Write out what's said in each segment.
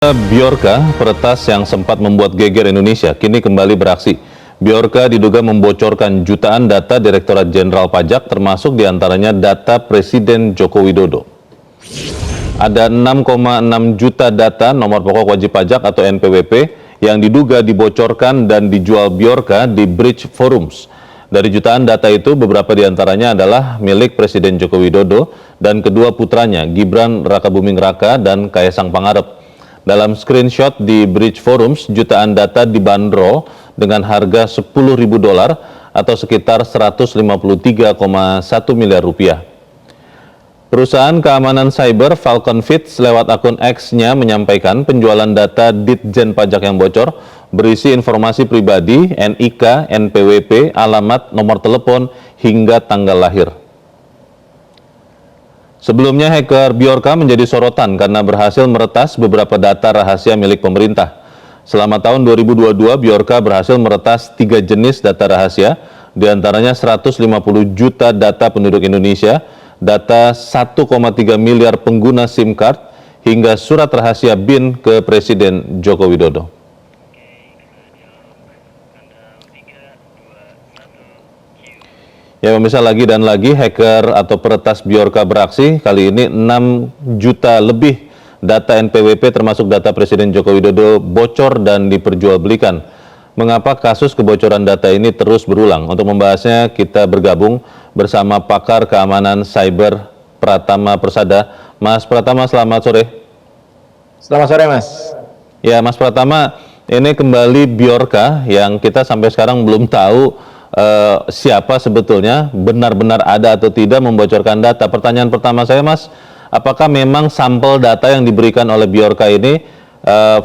Bjorka, peretas yang sempat membuat geger Indonesia, kini kembali beraksi. Bjorka diduga membocorkan jutaan data Direktorat Jenderal Pajak, termasuk diantaranya data Presiden Joko Widodo. Ada 6,6 juta data nomor pokok wajib pajak atau NPWP yang diduga dibocorkan dan dijual Bjorka di Bridge Forums. Dari jutaan data itu, beberapa diantaranya adalah milik Presiden Joko Widodo dan kedua putranya, Gibran Rakabuming Raka dan Kaesang Pangarep. Dalam screenshot di Bridge Forums, jutaan data dibanderol dengan harga $10.000 atau sekitar 153,1 miliar rupiah. Perusahaan keamanan cyber Falcon Fits lewat akun X-nya menyampaikan penjualan data Ditjen Pajak yang bocor berisi informasi pribadi, NIK, NPWP, alamat, nomor telepon, hingga tanggal lahir. Sebelumnya, hacker Bjorka menjadi sorotan karena berhasil meretas beberapa data rahasia milik pemerintah. Selama tahun 2022, Bjorka berhasil meretas 3 jenis data rahasia, diantaranya 150 juta data penduduk Indonesia, data 1,3 miliar pengguna SIM card, hingga surat rahasia BIN ke Presiden Joko Widodo. Ya pemirsa, lagi dan lagi hacker atau peretas Bjorka beraksi. Kali ini 6 juta lebih data NPWP termasuk data Presiden Joko Widodo bocor dan diperjualbelikan. Mengapa kasus kebocoran data ini terus berulang? Untuk membahasnya kita bergabung bersama pakar keamanan cyber Pratama Persada. Mas Pratama, selamat sore. Selamat sore, Mas. Ya Mas Pratama, ini kembali Bjorka yang kita sampai sekarang belum tahu siapa sebetulnya, benar-benar ada atau tidak membocorkan data. Pertanyaan pertama saya, Mas, apakah memang sampel data yang diberikan oleh Bjorka ini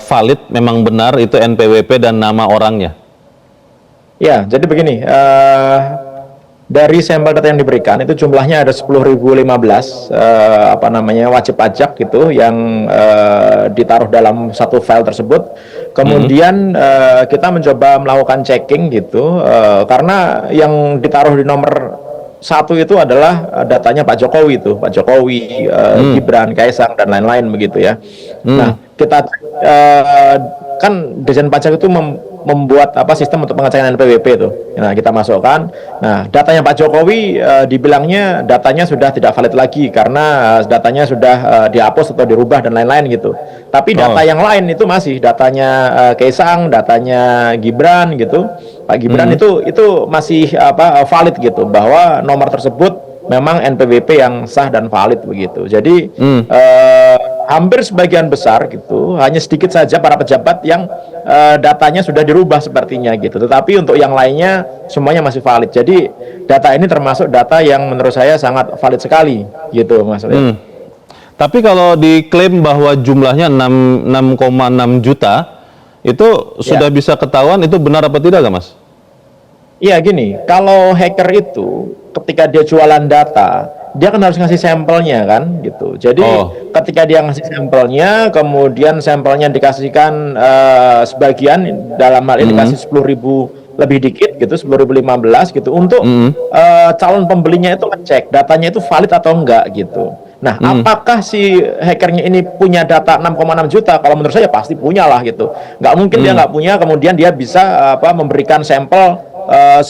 valid, memang benar itu NPWP dan nama orangnya? Ya, jadi begini, dari sampel data yang diberikan itu jumlahnya ada 10.015 wajib pajak gitu yang ditaruh dalam satu file tersebut. Kemudian kita mencoba melakukan checking gitu, karena yang ditaruh di nomor 1 itu adalah datanya Pak Jokowi itu, Pak Jokowi, Gibran, Kaesang dan lain-lain begitu ya. Nah, kita kan Ditjen Pajak itu membuat sistem untuk pengecekan NPWP itu. Nah, kita masukkan. Nah, datanya Pak Jokowi dibilangnya datanya sudah tidak valid lagi karena datanya sudah dihapus atau dirubah dan lain-lain gitu. Tapi data yang lain itu masih datanya Kaesang, datanya Gibran gitu. Pak Gibran itu masih valid gitu, bahwa nomor tersebut memang NPWP yang sah dan valid begitu. Jadi hampir sebagian besar gitu, hanya sedikit saja para pejabat yang datanya sudah dirubah sepertinya gitu. Tetapi untuk yang lainnya semuanya masih valid. Jadi data ini termasuk data yang menurut saya sangat valid sekali gitu, Mas. Tapi kalau diklaim bahwa jumlahnya 6,6 juta, itu sudah bisa ketahuan itu benar apa tidak, Mas? Iya, gini, kalau hacker itu ketika dia jualan data, dia kan harus ngasih sampelnya kan gitu. Jadi ketika dia ngasih sampelnya, kemudian sampelnya dikasihkan sebagian, dalam hal ini dikasih 10.000 lebih dikit gitu, 10.015 gitu, untuk calon pembelinya itu ngecek datanya itu valid atau enggak gitu. Nah, apakah si hackernya ini punya data 6,6 juta? Kalau menurut saya pasti punya lah gitu. Nggak mungkin dia nggak punya, kemudian dia bisa memberikan sampel 10.000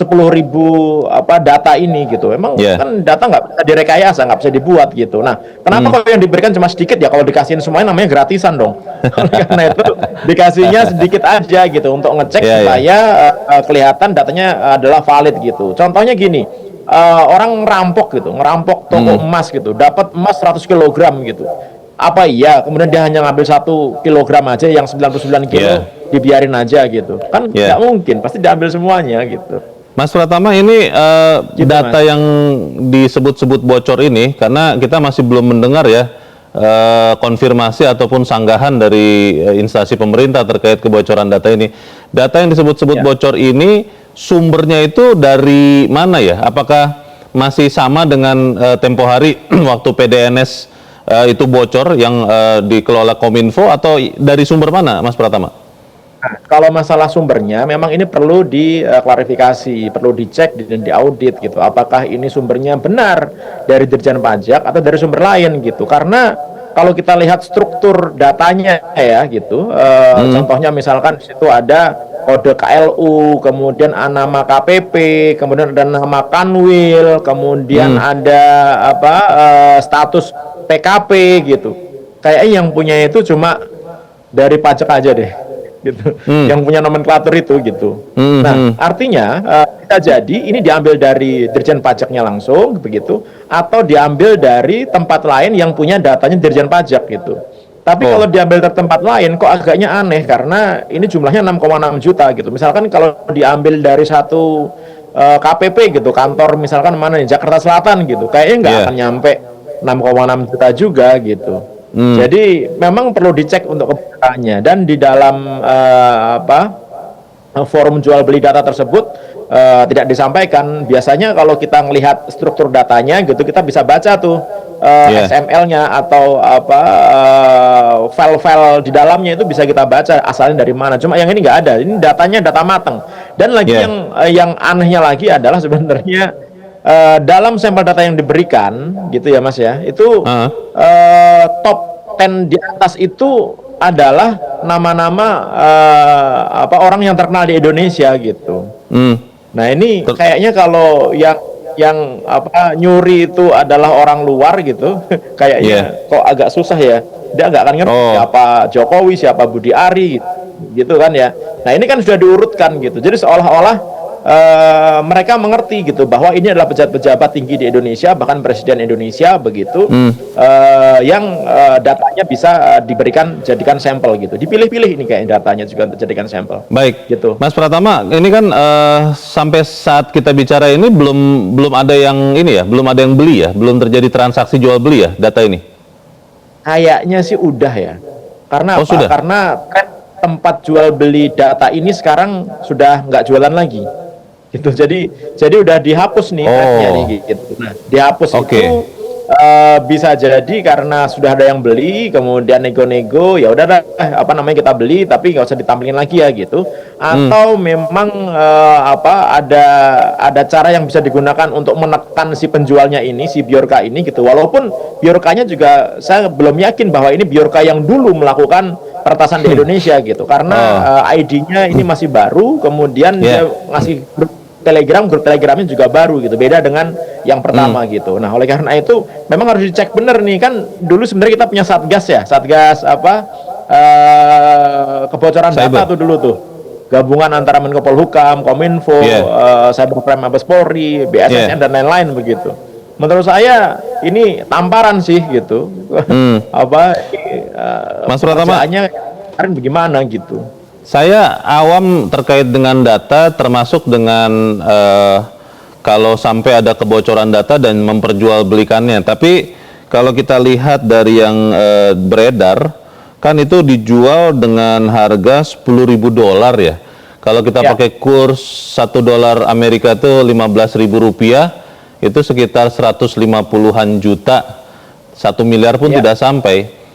data ini gitu. Memang kan data nggak bisa direkayasa, nggak bisa dibuat gitu. Nah, kenapa kalau yang diberikan cuma sedikit ya? Kalau dikasihin semuanya namanya gratisan dong. Karena itu dikasihnya sedikit aja gitu untuk ngecek supaya kelihatan datanya adalah valid gitu. Contohnya gini, orang ngerampok ngerampok toko emas gitu, dapat emas 100 kg gitu. Apa iya kemudian dia hanya ngambil 1 kilogram aja, yang 99 kilo dibiarin aja gitu? Kan nggak mungkin, pasti diambil semuanya gitu. Mas Pratama, ini data yang disebut-sebut bocor ini, karena kita masih belum mendengar ya konfirmasi ataupun sanggahan dari instansi pemerintah terkait kebocoran data ini. Data yang disebut-sebut bocor ini sumbernya itu dari mana ya? Apakah masih sama dengan tempo hari waktu PDNS itu bocor yang dikelola Kominfo, atau dari sumber mana, Mas Pratama? Nah, kalau masalah sumbernya memang ini perlu diklarifikasi, perlu dicek dan diaudit gitu. Apakah ini sumbernya benar dari Ditjen Pajak atau dari sumber lain gitu? Karena kalau kita lihat struktur datanya ya gitu, contohnya misalkan di situ ada kode KLU, kemudian nama KPP, kemudian ada nama Kanwil, kemudian ada apa status PKP gitu. Kayaknya yang punya itu cuma dari pajak aja deh, gitu. Yang punya nomenklatur itu gitu. Nah, artinya bisa jadi ini diambil dari Dirjen Pajaknya langsung begitu, atau diambil dari tempat lain yang punya datanya Dirjen Pajak gitu. Tapi kalau diambil dari tempat lain kok agaknya aneh karena ini jumlahnya 6,6 juta gitu. Misalkan kalau diambil dari satu KPP gitu, kantor misalkan mana nih Jakarta Selatan gitu, kayaknya nggak akan nyampe 6,6 juta juga gitu. Jadi memang perlu dicek untuk kebenarannya, dan di dalam forum jual beli data tersebut tidak disampaikan. Biasanya kalau kita melihat struktur datanya gitu, kita bisa baca tuh XML-nya atau file-file di dalamnya itu bisa kita baca asalnya dari mana. Cuma yang ini nggak ada. Ini datanya data matang. Dan lagi yang anehnya lagi adalah sebenarnya dalam sampel data yang diberikan gitu ya Mas ya, itu top 10 di atas itu adalah nama-nama orang yang terkenal di Indonesia gitu. Nah ini kayaknya kalau yang nyuri itu adalah orang luar gitu, kayaknya kok agak susah ya. Dia nggak akan ngerti siapa Jokowi, siapa Budi Ari gitu kan ya. Nah ini kan sudah diurutkan gitu. Jadi seolah-olah mereka mengerti gitu bahwa ini adalah pejabat-pejabat tinggi di Indonesia, bahkan Presiden Indonesia begitu, yang datanya bisa jadikan sampel gitu. Dipilih-pilih ini kayak datanya juga untuk jadikan sampel. Baik, gitu. Mas Pratama, ini kan sampai saat kita bicara ini belum ada yang ini ya, belum ada yang beli ya, belum terjadi transaksi jual beli ya data ini. Kayaknya sih udah ya. Karena apa? Sudah? Karena kan tempat jual beli data ini sekarang sudah nggak jualan lagi. Gitu. Jadi udah dihapus nih adnya nih gitu. Nah, dihapus itu bisa jadi karena sudah ada yang beli, kemudian nego-nego, ya udah kita beli tapi nggak usah ditampilin lagi ya gitu. Atau memang ada cara yang bisa digunakan untuk menekan si penjualnya ini, si Bjorka ini gitu. Walaupun Bjorkanya juga saya belum yakin bahwa ini Bjorka yang dulu melakukan peretasan di Indonesia gitu. Karena ID-nya ini masih baru, kemudian dia ngasih grup telegramnya juga baru gitu, beda dengan yang pertama gitu. Nah oleh karena itu memang harus dicek bener nih, kan dulu sebenarnya kita punya satgas ya, satgas kebocoran data tuh dulu tuh, gabungan antara Menko Polhukam, Kominfo, Cybercrime Mabes Polri, BSSN dan lain-lain begitu. Menurut saya ini tamparan sih gitu. Mas Pratama, bagaimana gitu. Saya awam terkait dengan data, termasuk dengan kalau sampai ada kebocoran data dan memperjualbelikannya. Tapi kalau kita lihat dari yang beredar, kan itu dijual dengan harga $10.000 ya. Kalau kita pakai kurs $1 Amerika itu Rp15.000, itu sekitar 150-an juta. 1 miliar pun tidak sampai.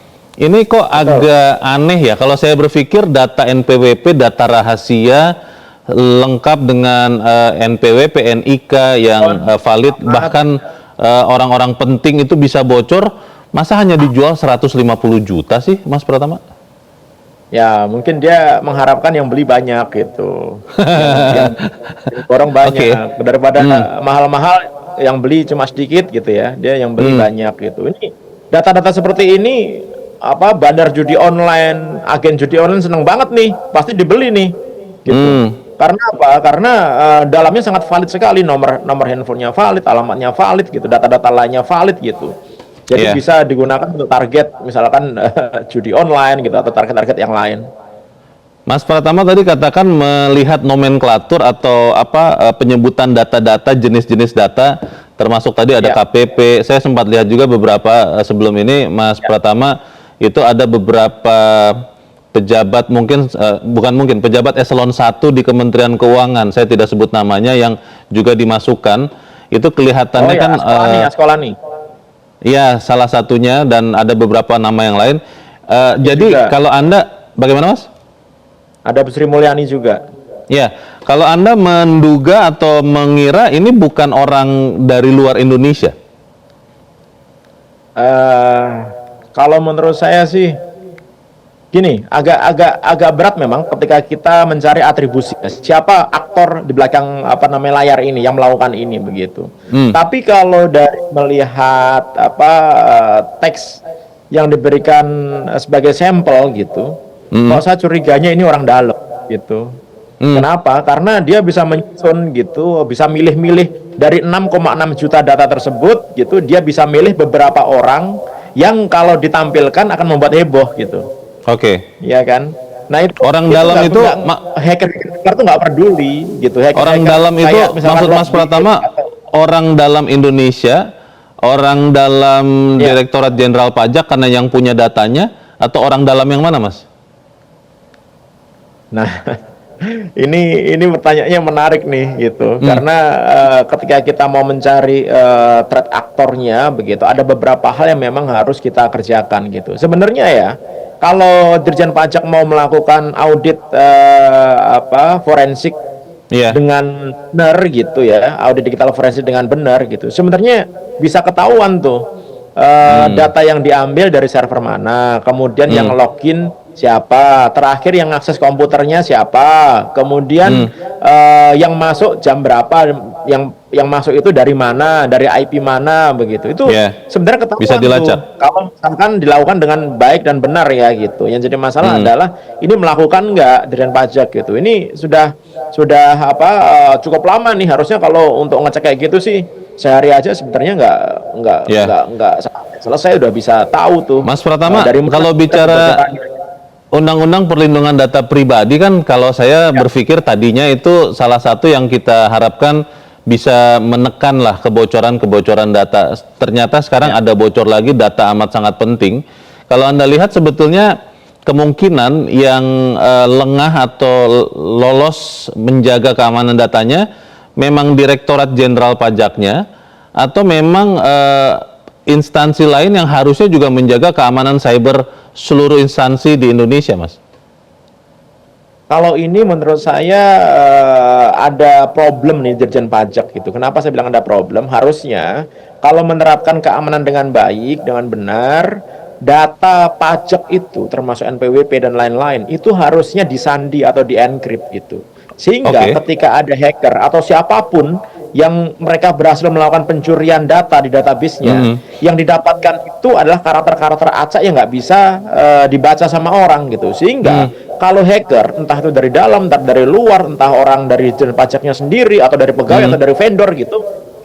Ini kok agak aneh ya, kalau saya berpikir data NPWP, data rahasia, lengkap dengan NPWP, NIK yang valid, bahkan orang-orang penting itu bisa bocor, masa hanya dijual 150 juta sih, Mas Pratama? Ya, mungkin dia mengharapkan yang beli banyak gitu. yang borong banyak, daripada mahal-mahal, yang beli cuma sedikit gitu ya, dia yang beli banyak gitu. Ini data-data seperti ini, bandar judi online, agen judi online seneng banget nih, pasti dibeli nih, gitu. Karena apa? Karena dalamnya sangat valid sekali, nomor handphonenya valid, alamatnya valid, gitu, data-data lainnya valid, gitu. Jadi bisa digunakan untuk target, misalkan judi online, gitu, atau target-target yang lain. Mas Pratama tadi katakan melihat nomenklatur atau penyebutan data-data, jenis-jenis data, termasuk tadi ada KPP. Saya sempat lihat juga beberapa sebelum ini, Mas Pratama, itu ada beberapa pejabat pejabat eselon 1 di Kementerian Keuangan, saya tidak sebut namanya, yang juga dimasukkan. Itu kelihatannya Askolani. Iya, salah satunya, dan ada beberapa nama yang lain. Jadi juga, kalau Anda, bagaimana Mas? Ada Bu Sri Mulyani juga. Ya, kalau Anda menduga atau mengira ini bukan orang dari luar Indonesia? Kalau menurut saya sih gini, agak berat memang ketika kita mencari atribusi siapa aktor di belakang layar ini yang melakukan ini begitu. Tapi kalau dari melihat teks yang diberikan sebagai sampel gitu, kalau saya curiganya ini orang dalam gitu. Kenapa? Karena dia bisa menyusun gitu, bisa milih-milih dari 6,6 juta data tersebut gitu, dia bisa milih beberapa orang yang kalau ditampilkan akan membuat heboh gitu. Oke. Iya kan? Nah itu Orang dalam itu hacker itu nggak peduli gitu. Orang dalam itu maksud Mas Pratama orang dalam Indonesia, orang dalam Direktorat Jenderal Pajak karena yang punya datanya, atau orang dalam yang mana, Mas? Nah, ini pertanyaannya menarik nih gitu. Karena ketika kita mau mencari threat aktornya begitu, ada beberapa hal yang memang harus kita kerjakan gitu. Sebenarnya ya, kalau Dirjen Pajak mau melakukan audit forensik dengan benar gitu ya, audit digital forensik dengan benar gitu, sebenarnya bisa ketahuan tuh data yang diambil dari server mana, kemudian yang login siapa, terakhir yang akses komputernya siapa, kemudian yang masuk jam berapa, yang masuk itu dari mana, dari IP mana begitu. Itu sebenarnya ketahuan bisa dilacak tuh, kalau misalkan dilakukan dengan baik dan benar ya gitu. Yang jadi masalah adalah ini melakukan nggak Dirjen Pajak gitu. Ini sudah cukup lama nih, harusnya kalau untuk ngecek kayak gitu sih sehari aja sebenarnya nggak selesai, udah bisa tahu tuh. Mas Pratama, kalau bicara Undang-Undang Perlindungan Data Pribadi kan, kalau saya berpikir tadinya itu salah satu yang kita harapkan bisa menekan lah kebocoran-kebocoran data. Ternyata sekarang ada bocor lagi, data amat sangat penting. Kalau Anda lihat sebetulnya kemungkinan yang lengah atau lolos menjaga keamanan datanya memang Direktorat Jenderal Pajaknya, atau memang instansi lain yang harusnya juga menjaga keamanan cyber seluruh instansi di Indonesia, Mas? Kalau ini menurut saya ada problem nih Dirjen Pajak gitu. Kenapa saya bilang ada problem? Harusnya kalau menerapkan keamanan dengan baik, dengan benar, data pajak itu termasuk NPWP dan lain-lain itu harusnya disandi atau di-encrypt gitu. Sehingga ketika ada hacker atau siapapun yang mereka berhasil melakukan pencurian data di database-nya, yang didapatkan itu adalah karakter-karakter acak yang nggak bisa dibaca sama orang gitu. Sehingga kalau hacker, entah itu dari dalam, entah dari luar, entah orang dari Dirjen Pajaknya sendiri atau dari pegawai atau dari vendor gitu,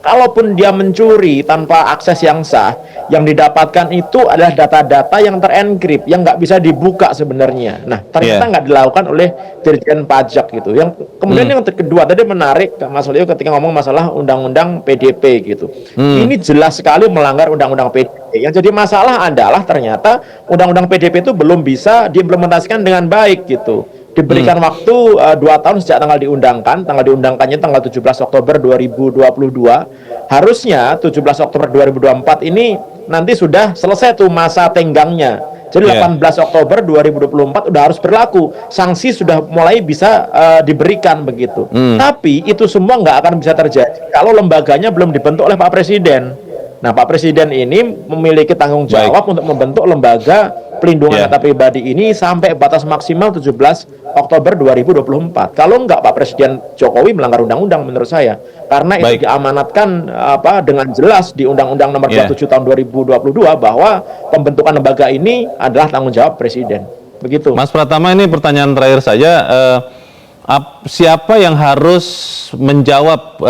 kalaupun dia mencuri tanpa akses yang sah, yang didapatkan itu adalah data-data yang terenkrip, yang nggak bisa dibuka sebenarnya. Nah, ternyata nggak dilakukan oleh Dirjen Pajak gitu. Yang kemudian yang kedua tadi menarik, Mas Leo, ketika ngomong masalah Undang-Undang PDP gitu. Ini jelas sekali melanggar Undang-Undang PDP. Yang jadi masalah adalah ternyata Undang-Undang PDP itu belum bisa diimplementasikan dengan baik gitu. Diberikan waktu 2 tahun sejak tanggal diundangkannya tanggal 17 Oktober 2022. Harusnya 17 Oktober 2024 ini nanti sudah selesai tuh masa tenggangnya. Jadi 18 Oktober 2024 udah harus berlaku. Sanksi sudah mulai bisa diberikan begitu. Tapi itu semua nggak akan bisa terjadi kalau lembaganya belum dibentuk oleh Pak Presiden. Nah, Pak Presiden ini memiliki tanggung jawab untuk membentuk lembaga pelindungan data pribadi ini sampai batas maksimal 17 Oktober 2024. Kalau enggak, Pak Presiden Jokowi melanggar undang-undang menurut saya. Karena itu diamanatkan dengan jelas di Undang-Undang Nomor 27 Tahun 2022 bahwa pembentukan lembaga ini adalah tanggung jawab Presiden. Begitu. Mas Pratama, ini pertanyaan terakhir saja. Siapa yang harus menjawab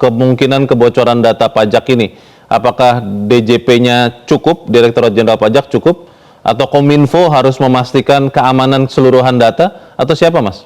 kemungkinan kebocoran data pajak ini? Apakah DJP-nya cukup, Direktorat Jenderal Pajak cukup, atau Kominfo harus memastikan keamanan keseluruhan data, atau siapa, Mas?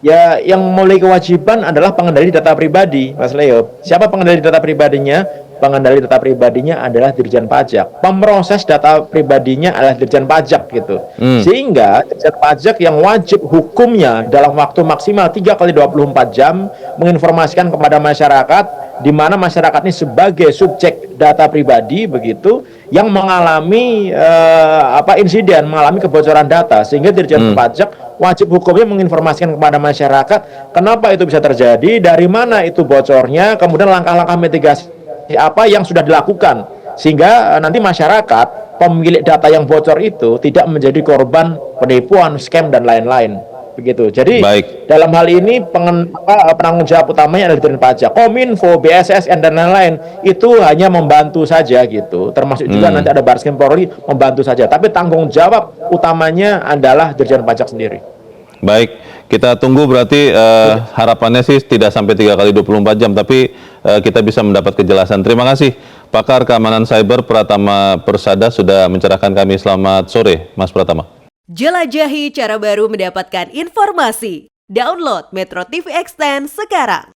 Ya, yang memiliki kewajiban adalah pengendali data pribadi, Mas Leo. Siapa pengendali data pribadinya? Pengendali data pribadinya adalah Dirjen Pajak. Pemproses data pribadinya adalah Dirjen Pajak gitu. Sehingga Dirjen Pajak yang wajib hukumnya dalam waktu maksimal 3 kali 24 jam menginformasikan kepada masyarakat, di mana masyarakat ini sebagai subjek data pribadi begitu yang mengalami insiden, mengalami kebocoran data, sehingga Dirjen Pajak wajib hukumnya menginformasikan kepada masyarakat kenapa itu bisa terjadi, dari mana itu bocornya, kemudian langkah-langkah mitigasi apa yang sudah dilakukan sehingga nanti masyarakat pemilik data yang bocor itu tidak menjadi korban penipuan, scam dan lain-lain. Begitu. Jadi Baik. dalam hal ini penanggung jawab utamanya adalah Ditjen Pajak. Kominfo, BSSN dan lain-lain itu hanya membantu saja gitu. Termasuk juga nanti ada Baris Krim Polri membantu saja. Tapi tanggung jawab utamanya adalah Ditjen Pajak sendiri. Baik, kita tunggu berarti harapannya sih tidak sampai 3 kali 24 jam, tapi kita bisa mendapat kejelasan. Terima kasih Pakar Keamanan Cyber Pratama Persada sudah mencerahkan kami. Selamat sore, Mas Pratama. Jelajahi cara baru mendapatkan informasi. Download Metro TV Extend sekarang.